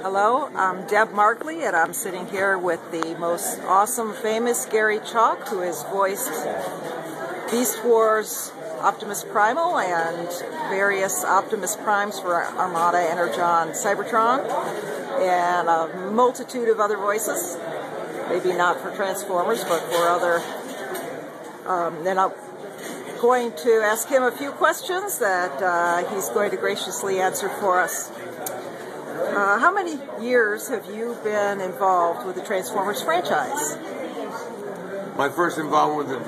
Hello, I'm Deb Markley, and I'm sitting here with the most awesome, famous Garry Chalk, who has voiced Beast Wars, Optimus Primal, and various Optimus Primes for Armada, Energon, Cybertron, and a multitude of other voices. Maybe not for Transformers, but for other. Then I'm going to ask him a few questions that he's going to graciously answer for us. How many years have you been involved with the Transformers franchise? My first involvement with the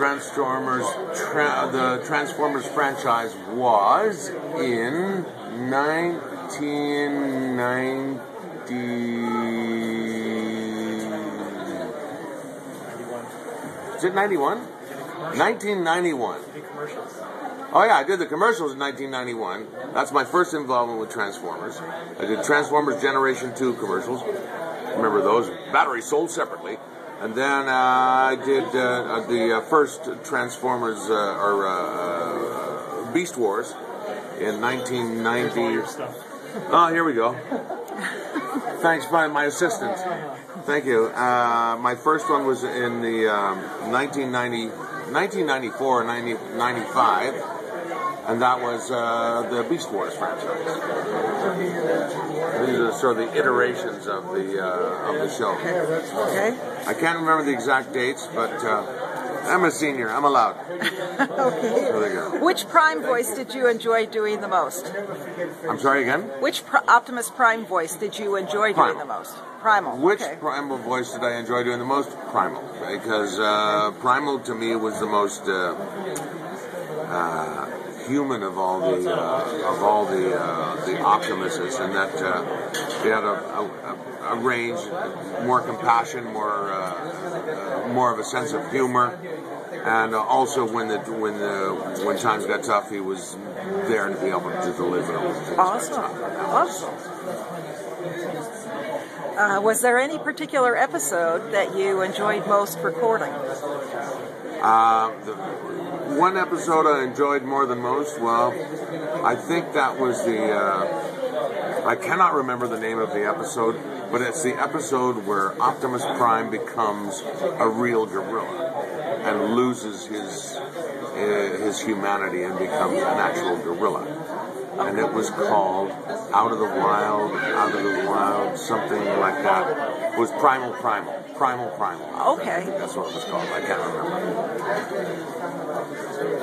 Transformers franchise was in 1990. Is it 91? 1991. Oh yeah, I did the commercials in 1991. That's my first involvement with Transformers. I did Transformers Generation 2 commercials. Remember those? Batteries sold separately. And then I did the first Transformers Beast Wars in 1990. Oh, here we go. Thanks, my assistant. Thank you. My first one was in the 1994 and 1995, and that was the Beast Wars franchise. These are sort of the iterations of the show. Okay. I can't remember the exact dates, but I'm a senior. I'm allowed. Okay. There we go. Which Prime voice did you enjoy doing the most? I'm sorry again? Which Optimus Prime voice did you enjoy doing the most? Primal. Which okay. Primal voice did I enjoy doing the most? Primal, because Primal to me was the most human of all the Optimuses, in that he had a range, more compassion, more of a sense of humor, and also when times got tough, he was there to be able to deliver. Awesome. Was there any particular episode that you enjoyed most recording? The one episode I enjoyed more than most, well, I think that was I cannot remember the name of the episode, but it's the episode where Optimus Prime becomes a real gorilla and loses his humanity and becomes an actual gorilla. And it was called Out of the Wild, something like that. It was Primal. Okay. That's what it was called. I can't remember.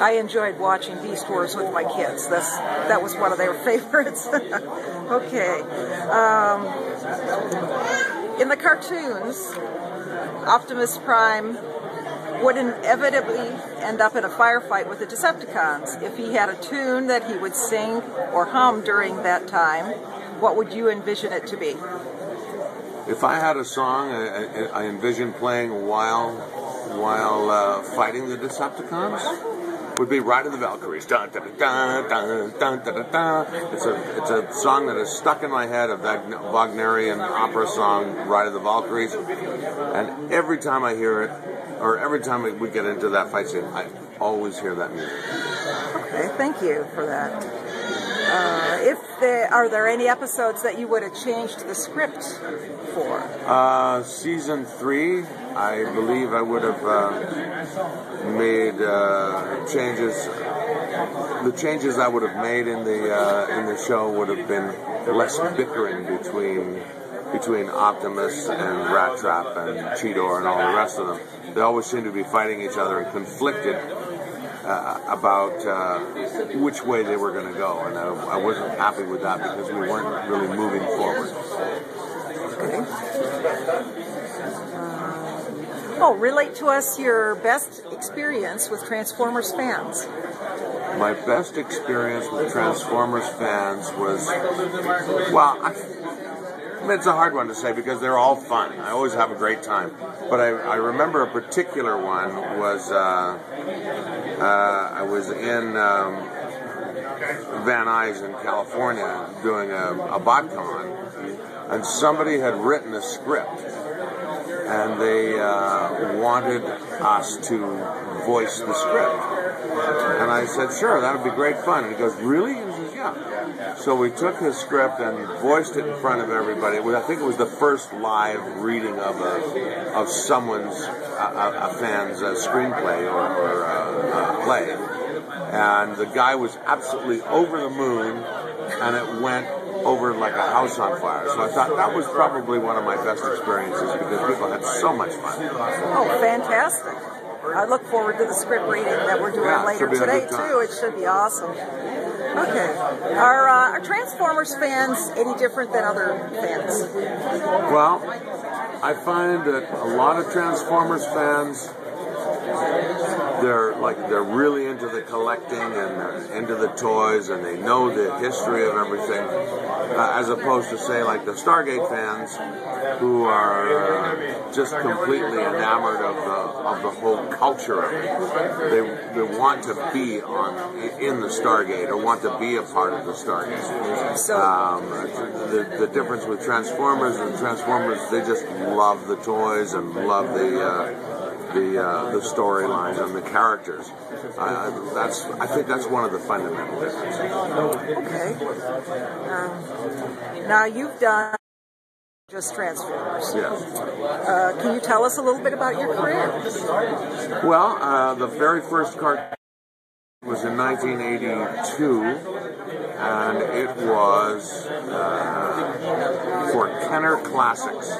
I enjoyed watching Beast Wars with my kids. That was one of their favorites. Okay. In the cartoons, Optimus Prime would inevitably end up in a firefight with the Decepticons. If he had a tune that he would sing or hum during that time, what would you envision it to be? If I had a song I envisioned playing while fighting the Decepticons, would be Ride of the Valkyries. Dun, dun, dun, dun, dun, dun, dun. It's a song that is stuck in my head, a Wagnerian opera song, Ride of the Valkyries. And every time I hear it, or every time we get into that fight scene, I always hear that music. Okay, thank you for that. Are there any episodes that you would have changed the script for? Season 3, I believe I would have made changes. The changes I would have made in the show would have been less bickering between Optimus and Rat Trap and Cheetor and all the rest of them. They always seem to be fighting each other and conflicted about which way they were going to go, and I wasn't happy with that because we weren't really moving forward. Okay. Relate to us your best experience with Transformers fans. My best experience with Transformers fans was, well, it's a hard one to say because they're all fun. I always have a great time. But I remember a particular one was I was in Van Nuys in California doing a BotCon, and somebody had written a script, and they wanted us to voice the script. And I said, sure, that would be great fun. And he goes, really? He says, Yeah. So we took his script and voiced it in front of everybody. I think it was the first live reading of someone's a fan's screenplay or play, and the guy was absolutely over the moon, and it went over like a house on fire. So I thought that was probably one of my best experiences because people had so much fun. Oh, fantastic. I look forward to the script reading that we're doing later today, too. It should be awesome. Okay. Are Transformers fans any different than other fans? Well, I find that a lot of Transformers fans, they're really into the collecting and they're into the toys and they know the history of everything, as opposed to say like the Stargate fans who are just completely enamored of the whole culture of it. They want to be in the Stargate or want to be a part of the Stargate. So the difference with Transformers they just love the toys and love the storylines and the characters. I think that's one of the fundamental differences. Okay. Now you've done just Transformers. Yes. Can you tell us a little bit about your career? Well, the very first cartoon was in 1982, and it was for Kenner Classics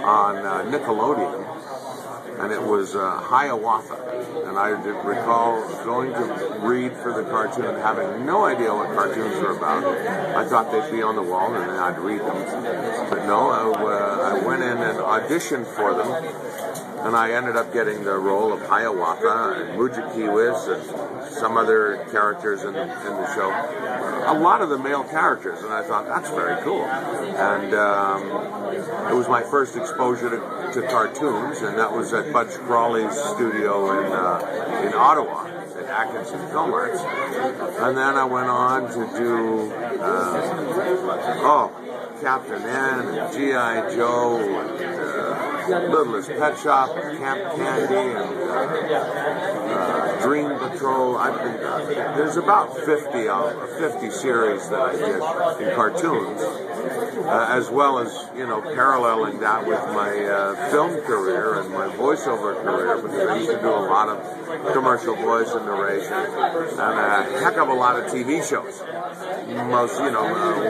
on Nickelodeon. And it was Hiawatha. And I recall going to read for the cartoon and having no idea what cartoons were about. I thought they'd be on the wall and then I'd read them. But no, I went in and auditioned for them. And I ended up getting the role of Hiawatha and Mujikiwis and some other characters in the show. A lot of the male characters, and I thought, that's very cool. And it was my first exposure to cartoons, and that was at Butch Crawley's studio in Ottawa, at Atkinson Film Arts. And then I went on to do, Captain N and G.I. Joe and Littlest Pet Shop and Camp Candy and Dream Patrol. There's about 50 series that I did in cartoons, as well as, paralleling that with my film career and my voiceover career, because I used to do a lot of commercial voice and narration and a heck of a lot of TV shows. Most,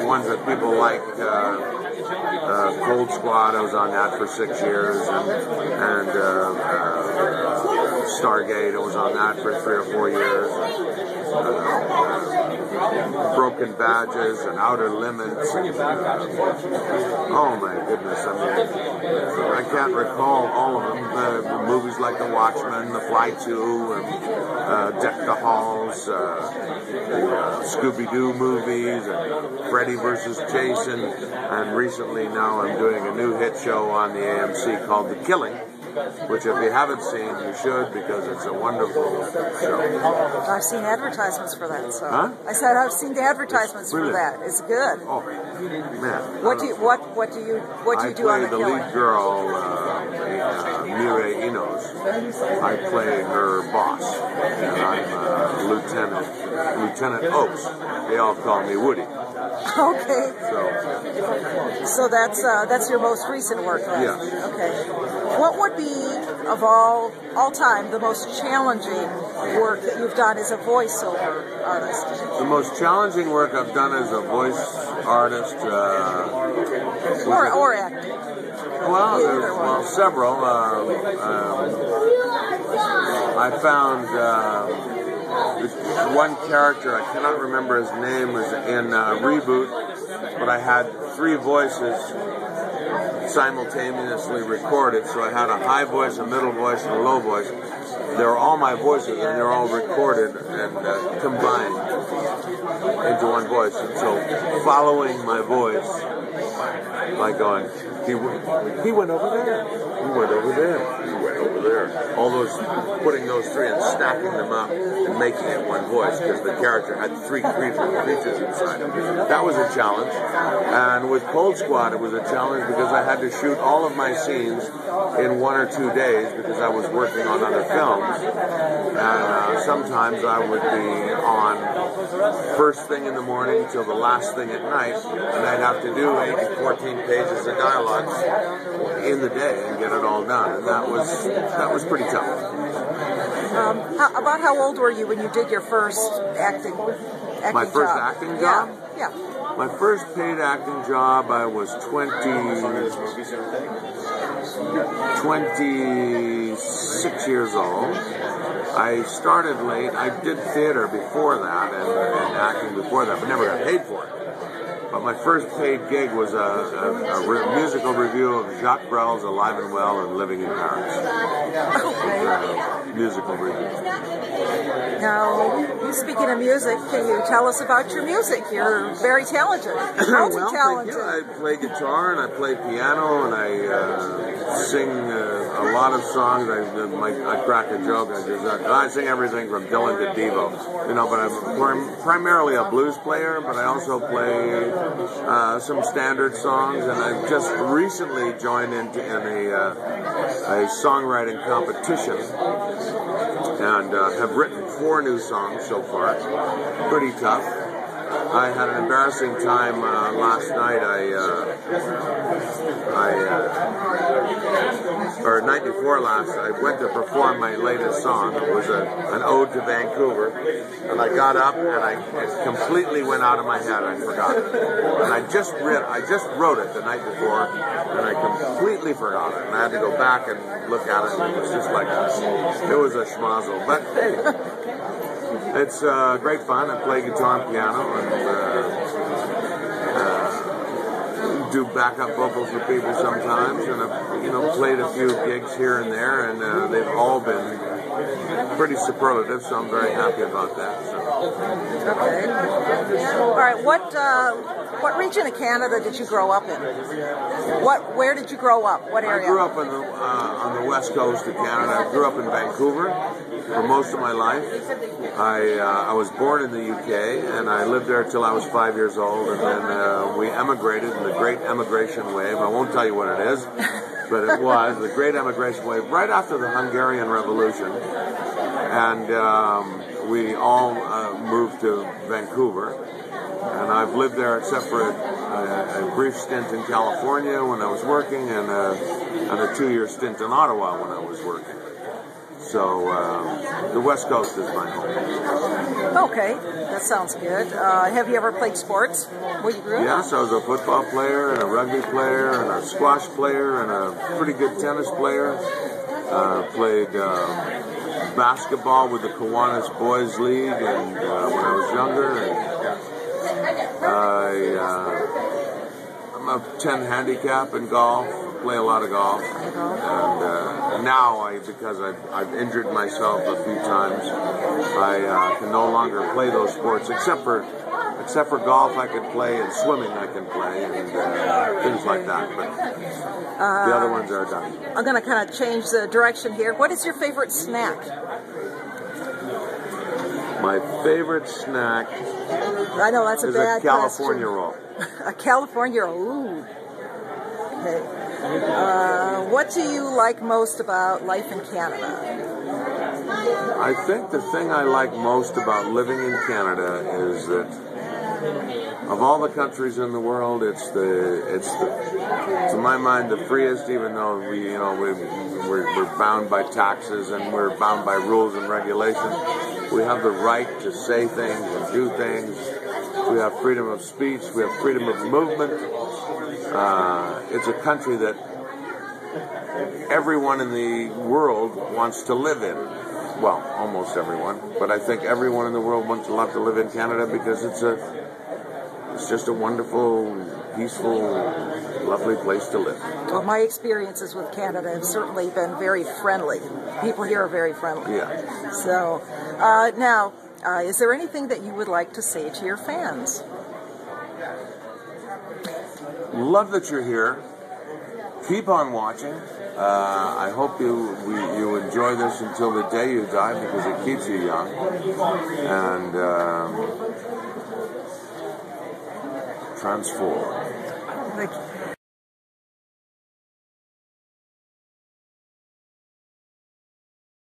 ones that people like, Cold Squad, I was on that for 6 years, and Stargate, I was on that for 3 or 4 years. Broken Badges and Outer Limits. And, oh my goodness, I can't recall all of them. Movies like The Watchmen, The Fly 2, and Deck the Halls, the Scooby-Doo movies, and Freddy vs. Jason, and recently now I'm doing a new hit show on the AMC called The Killing, which if you haven't seen, you should, because it's a wonderful show. I've seen advertisements for that. So Huh? I said I've seen the advertisements for that. It's good. Oh, man. What do you do on The I play the Killing? lead girl, Mireille Enos. I play her boss, and I'm Lieutenant Oaks. They all call me Woody. Okay. So that's your most recent work, then? Yes. Okay. What would be, of all time, the most challenging work that you've done as a voiceover artist? The most challenging work I've done as a voice artist, or acting. Well, several. I found this one character, I cannot remember his name, was in Reboot, but I had 3 voices simultaneously recorded, so I had a high voice, a middle voice, and a low voice. They're all my voices, and they're all recorded and combined into one voice. And so, following my voice, like going, he went over there, he went over there, he went over there. All those, putting those 3 and stacking them up and making it one voice, because the character had 3 creatures inside him. That was a challenge. And with Cold Squad, it was a challenge because I had to shoot all of my scenes in 1 or 2 days because I was working on other films. And sometimes I would be on first thing in the morning till the last thing at night, and I'd have to do 8 to 14 pages of dialogue in the day and get it all done, and that was pretty tough. About how old were you when you did your first acting My first job? acting job? Yeah. My first paid acting job, I was 26 years old. I started late. I did theater before that and acting before that, but never got paid for it. But my first paid gig was a musical review of Jacques Brel's Alive and Well and Living in Paris. Musical review. Now, speaking of music, can you tell us about your music? You're very talented, multi-talented. Well, I play guitar and I play piano and I sing a lot of songs. I crack a joke. I sing everything from Dylan to Devo. You know, but I'm primarily a blues player, but I also play some standard songs, and I've just recently joined in a songwriting competition and have written 4 new songs so far. Pretty tough. I had an embarrassing time last night. Or night before last, I went to perform my latest song. It was an ode to Vancouver, and I got up and it completely went out of my head. I forgot it, and I just wrote it the night before, and I completely forgot it. And I had to go back and look at it, and it was just like it was a schmozzle. But hey, it's great fun. I play guitar and piano and do backup vocals for people sometimes, and I've played a few gigs here and there, and they've all been pretty superlative, so I'm very happy about that. So. Okay. All right. What region of Canada did you grow up in? Where did you grow up? What area? I grew up on the west coast of Canada. I grew up in Vancouver for most of my life. I was born in the UK, and I lived there till I was 5 years old, and then we emigrated in the Great Emigration Wave. I won't tell you what it is, but it was the Great Emigration Wave right after the Hungarian Revolution, and we all moved to Vancouver. And I've lived there except for a brief stint in California when I was working, and a 2-year stint in Ottawa when I was working. So the West Coast is my home. Okay, that sounds good. Have you ever played sports where you grew up? Yes, I was a football player and a rugby player and a squash player and a pretty good tennis player. Played basketball with the Kiwanis Boys League and when I was younger. And I'm a 10 handicap in golf. Play a lot of golf, and now because I've injured myself a few times, I can no longer play those sports except for golf. I can play, and swimming I can play, and things like that. But the other ones are done. I'm going to kind of change the direction here. What is your favorite snack? My favorite snack. I know that's a bad a California question. roll. A California roll. Ooh. Okay. What do you like most about life in Canada? I think the thing I like most about living in Canada is that of all the countries in the world, it's to my mind the freest. Even though we're bound by taxes and we're bound by rules and regulations, we have the right to say things and do things. We have freedom of speech. We have freedom of movement. It's a country that everyone in the world wants to live in. Well, almost everyone, but I think everyone in the world wants to love to live in Canada because it's just a wonderful, peaceful, lovely place to live. Well, my experiences with Canada have certainly been very friendly. People here are very friendly. Yeah. So, now, is there anything that you would like to say to your fans? Love that you're here. Keep on watching. I hope you enjoy this until the day you die because it keeps you young. And transform. Thank you.